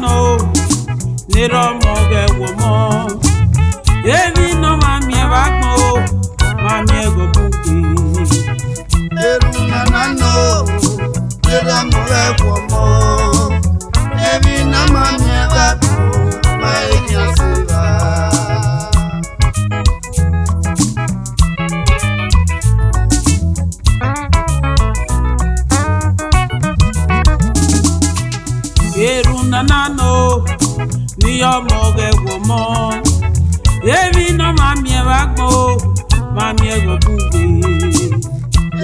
no nero moge womo evi no mami evagmo mami ego bugi Eru nanano nero moge womo evi na mami evagmo mami asiva Eru nanano niyo moge womo evi no mami evagmo mami ego bugi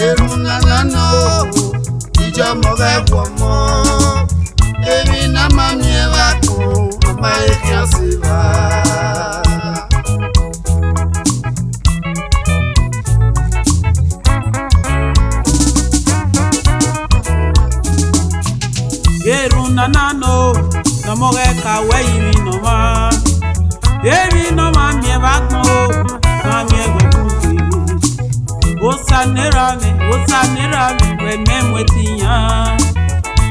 Eru nanano niyo moge womo evi na mami evagmo mami asiva Eru nanano no moge kawe imi no ma evi no mami evagmo mami ego bugi osanera me we memwetinya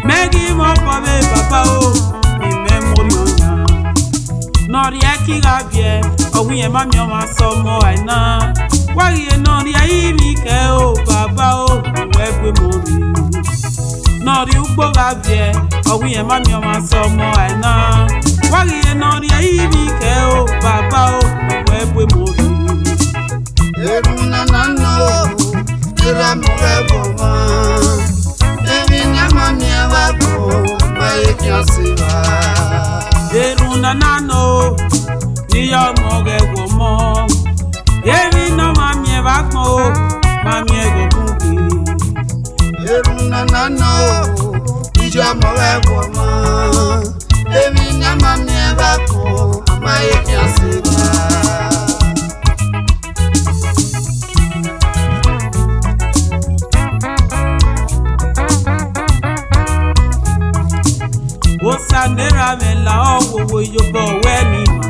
megi mo pabe papa o mi memorionya nori akigabie owiye mami o ma somo aina wagie nori aimi ke o baba o we gbe mori nori ugbo gabie owiye mami o ma somo aina wagie nori aimi ke o baba o we gbe mori Eru nanano nero moge womo evi na mami evagmo mami asiva Eru nanano niyo moge womo evi no mami evagmo mami ego bugi Eru nanano niyo moge womo evi na mami evagmo mami asiva Osanera me la owo yobo we ni ma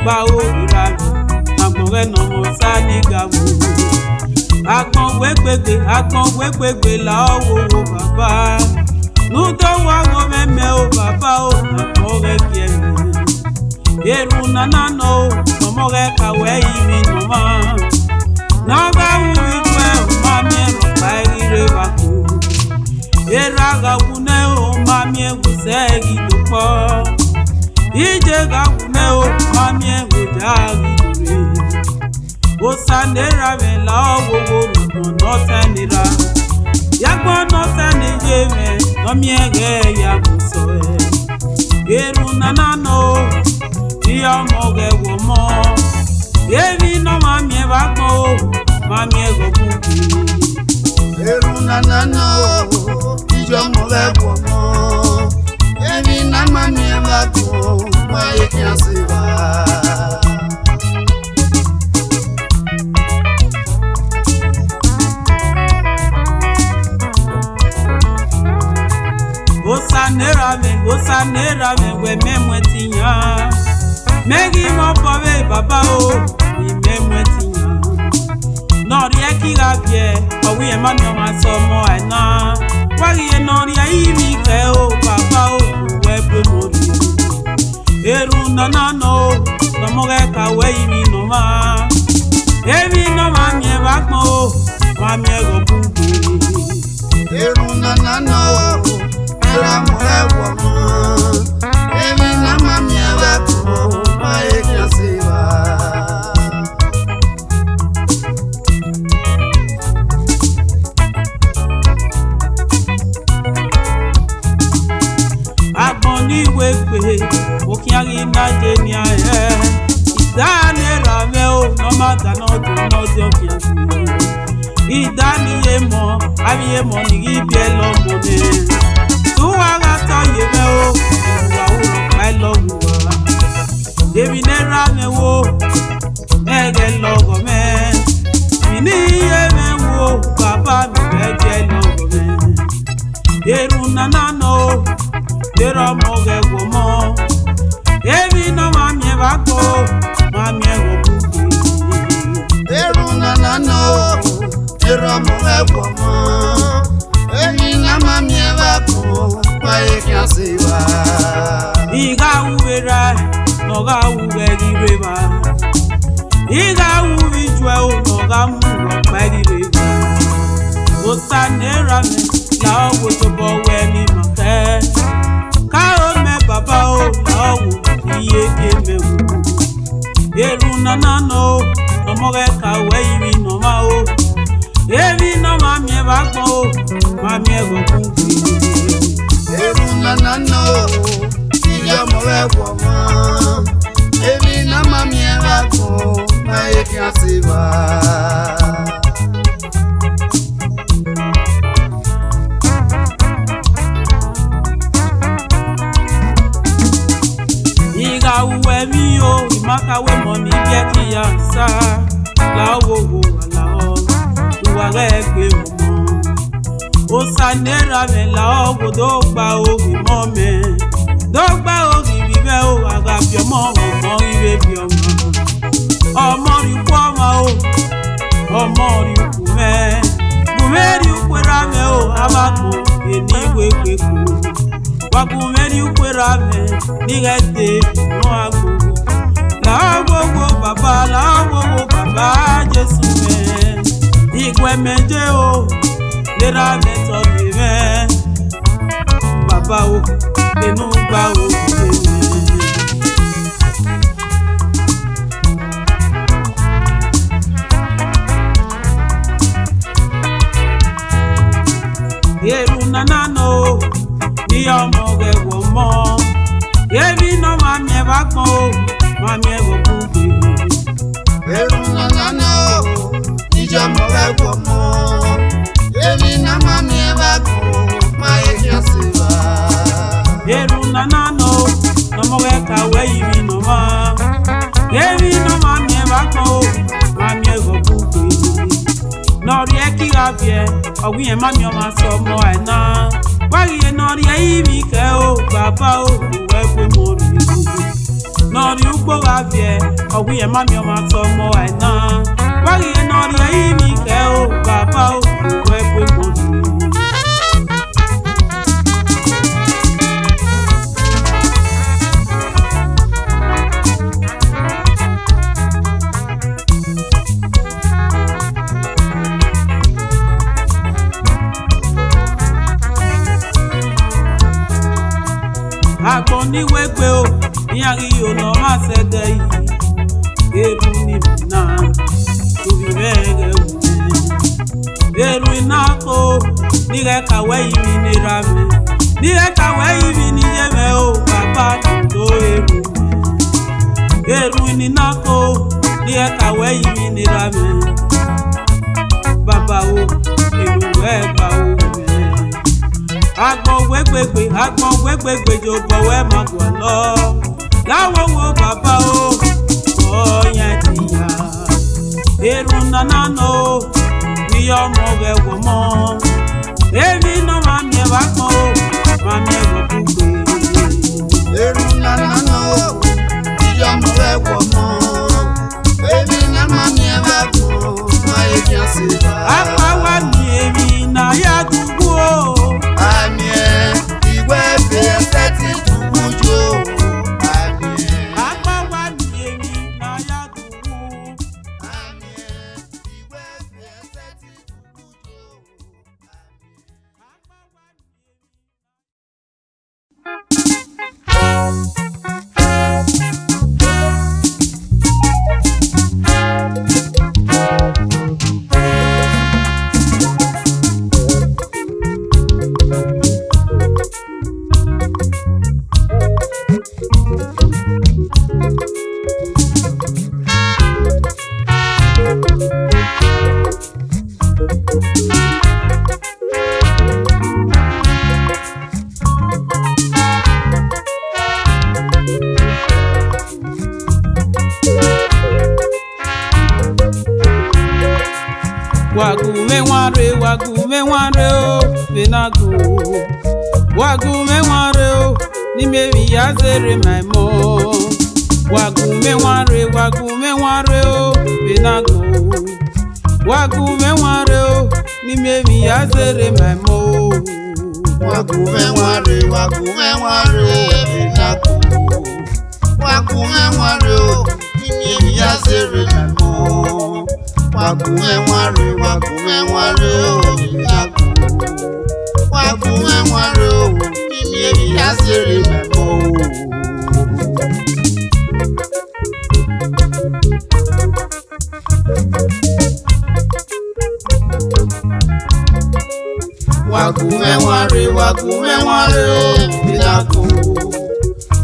gba o ira mi agbon we no mo sani gawo agbon we gbegbe la owo baba nu do wa go meme o baba o mo re kie Eru nanano no mo re ka we imi no ma na ga wu we ma mi ro pa ire ba ko Eraga wune o mami egusegi dupo Ije ga wune o mami egudagi dure Osanera me la owo no tenira Yagbo no tenije me no mi ege ya buso Eru nanano Iyo moge womo Evi no mami evagmo mami ego bugi Eru nanano niyo moge womo evi na mami evagmo mami asiva Osanera me we memwetinya Megi mo pabe baba o mi memwetinya Nori akigabie owiye mami o ma somo aina wagie nori aimi ke o baba o we gbe mori Eru nanano no moge ka we imi no ma evi no mami evagmo mami ego bugi Eru nanano nero moge womo evi na mami evagmo mami asiva Agbon ni wegbe okiari na je ni aye idanera me o no mata no de okiari idaniye mo abiye mo ni ibi elo mo ne tuwa ga to ye me o wa wo pa lo wa debi nera me wo ege logo me mini ye me wo baba mi ege logo me Eru nanano Nero moge womo evi no mami evagmo mami ego bugi Eru nanano nero moge womo evi na mami evagmo mami asiva Iga uvi jwe o no ga mu pa dire. O sanera me la wo to bo we ni ma ke. Ka o me baba o la wo iye ke me wu. Eru nana no no mo ge ka we imi no ma o. Evi no ma mi ba gbo o ma mi e go kun ki. Eru nana no iye mo we gbo mo. Evi na ma mi e ba gbo na e ki asiba. Iga uwe mi o imaka we mo mi bi ti ya sa la wo wo la o wa re gbe mo o sanera me la o do gba o bi mo me do gba o bi be o aga bi mo mo iwe bi ọmọ ri po ma o ọmọ ri ku me ri kwera me o abako eni we pe ku wa ku me ri kwera me ni gete no ago la gogo baba Jesu me igwe meje o lera me to mi me baba o enu gba o Eru nana no ni ọmọ ge wo mo ebi no ma mi ba gbon o ma mi e go ku gbe. Eru nana no ni ọmọ ge wo mo ebi na ma mi e ba gbon ma e ki asiba. Eru nana no no mo ge ka we ibi no ma ebi no ma mi e ba gbon o ma mi e go ku gbe. Nori e ki avie owi e ma mi o ma so mo aina wari e nori e imi ke o baba o we pe mo ri nori ugbo avie owi e ma mi o ma so mo aina wari e nori e imi ke o baba o we pe mo ri. Agbon ni wegbe o ni ari o no ma se de yi eru ni na to bi bege wu eru ina ko ni re ka we yi ni ra me ni re ka we yi ni je me o baba to eru ni na ko ni re ka we yi ni ra me baba o eru we ba o Agbon wegbegbe jo bowe ma gwa lo lawo wo baba o yan ti ya eru nana no ni ọmọ ge wo mo emi no ma mi ba ko ma mi go ku gbe. Eru nana no ni ọmọ ge wo mo emi na ma mi ba ko ma e ki asiba. Apa wa ni emi na ya dugu o Wagume wanre o benago Wagume wanre o ni mewi ya zere my mo Wagume wanre o benago Wagume wanre o ni mewi ya zere my mo Wagume wanre o benago Wagume wanre o ni yasere memo wakumenware o inaku wakumenware o yasere memo wakumenware o inaku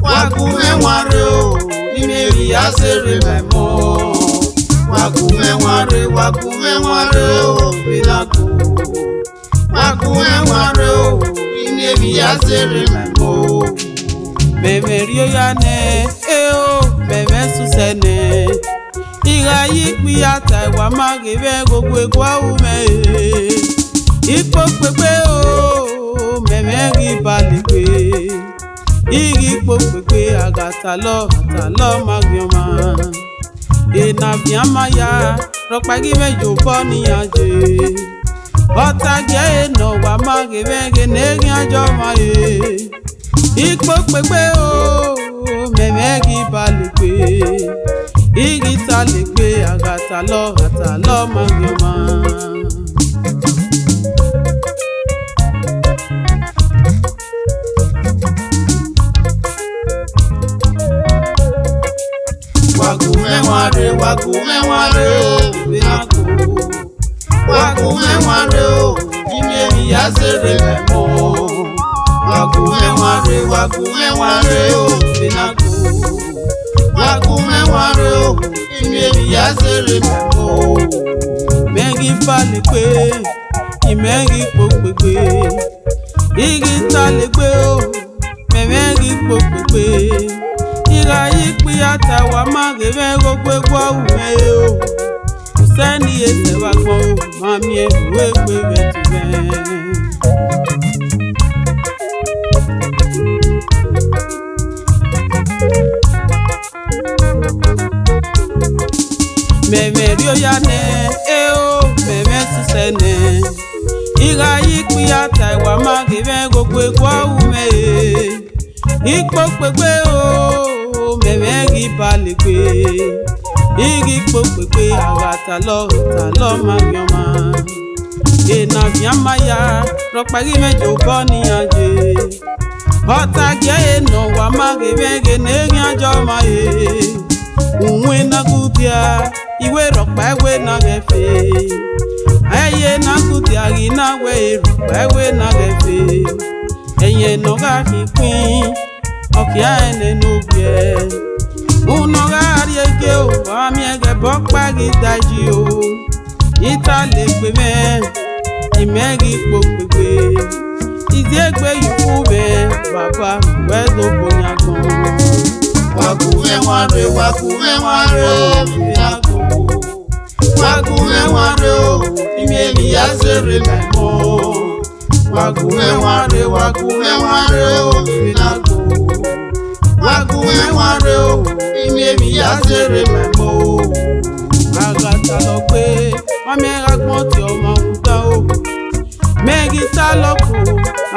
wakumenware o yasere memo wakumenware o inaku wakumenware o yasere memo memerio yane eo meme susene iga yikpi ata wa magebe gbogbo egwa ume ipo pepe o meme gi baligbe igi po pepe agata lo magioma ena biama ya ropagi mejo boni aje otage no wa magebe genegi ajo maye ipo pepe o meme gi baligbe igi taligbe agata lo magioma wakumenware o inaku wakumenware o yasere memo wakumenware o inaku wakumenware o yasere memo mengi baligbe imengi popepe igi taligbe o mengi popepe iga yikpi ata wa magebe gbogbo egwa ume o seni ese wa gbọ mami ewe gbe betube meme rio yane eo meme susene iga yikpi ata wa magebe gbogbo egwa ume ikpo pepe o meme gi baligbe igi po pepe agata lo magioma ena biama ya ropagi mejo boni aje otage no wa magebe genegi ajo maye unwe na gudia iwe ropa ewe na gefe eye na gudia gi na we ropa ewe na gefe eye no ga pin okia ene nobie unogari ege o ami ege bokpa gi daji o ita le gbe me imegi popegbe izi egbe yufu me baba we do bonyagbon wakumenware o inaku wakumenware o yasere memo wakumenware o inaku wakumenware o yasere memo agata lo pe mami agbon ti omo uta o megi ta lo ko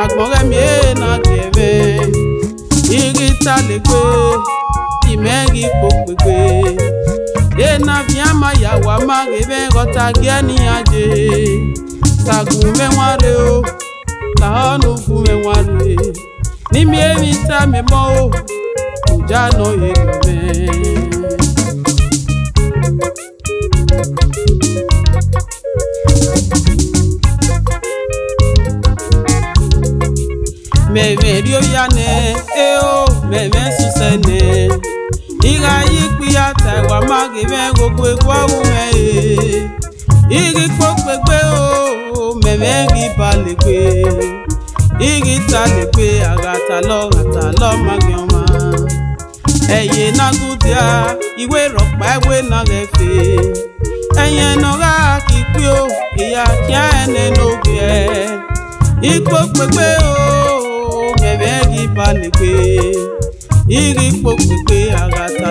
agbon re mi na gebe igi ta le pe imegi popegbe ena biama ya wa magebe gota geni aje sagun menware o ta onu fu menware ni mi emi ta me mo o jano yegbe meme rio yane eo meme susene iga yikpi ata wa magebe gbogbo egwa ume igi popegbe o meme gi baligbe igi taligbe agata lo magioma eye na gudia iwe ropa ewe na gefe eye no ga kikpi o iya kia ene nobie ikpo pepe o meme gi baligbe igi popegbe agata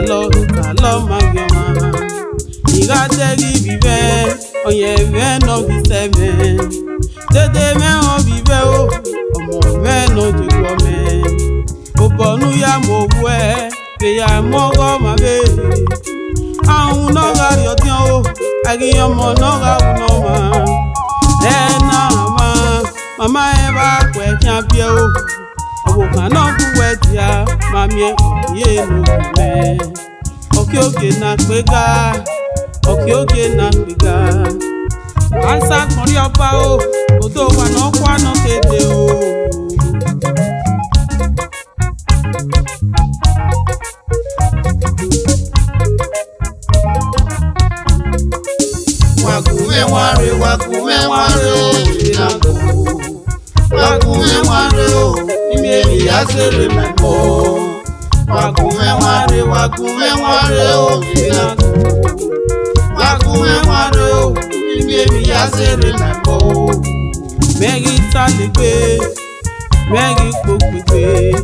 lo magioma iga teri bibe oye ve no biseme dede me o bibe o omo me no jigbo me obonu ya mo bue ke ya mo go ma be ahun noga riotian o agiyomo noga unoma ena mama eba kwe kiabie o owokan no kuwe dia mamie ye no me oke na pega oke na pega ansa kori oba o odo wa no kwa no kede o wakume nware obinago wakume nware o imeri asere memo wakume nware obinago wakume nware o imeri asere memo meri talegbe meri kokpekpe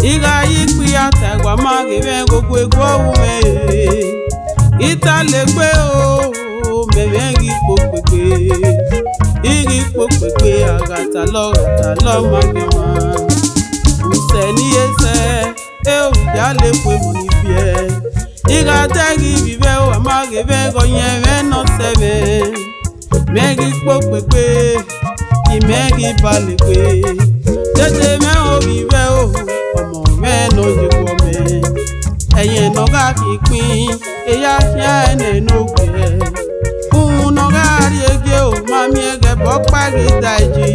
iga ikpi atagwa magebe gbogbo egwu owume italegbe o meri kokpekpe iri kokpekpe agata lo magema useni ese e o jale kwe monibie iga tegi bibe o magebe gonyeve no sebe meri kokpekpe imegi balegbe tete me o bibe o ọmọ me no jiko me ẹ̀yin no ga kipin eya kia ene no gbe no ga ri ege o mami ege bo pagi daji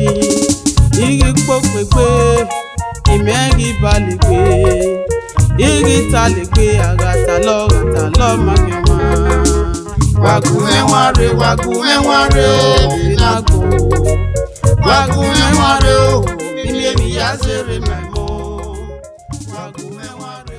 igi kokpekpe imegi balegbe igi talegbe agata lo magema wakume nware obinago wakume nware o imeri asere memo wakume nware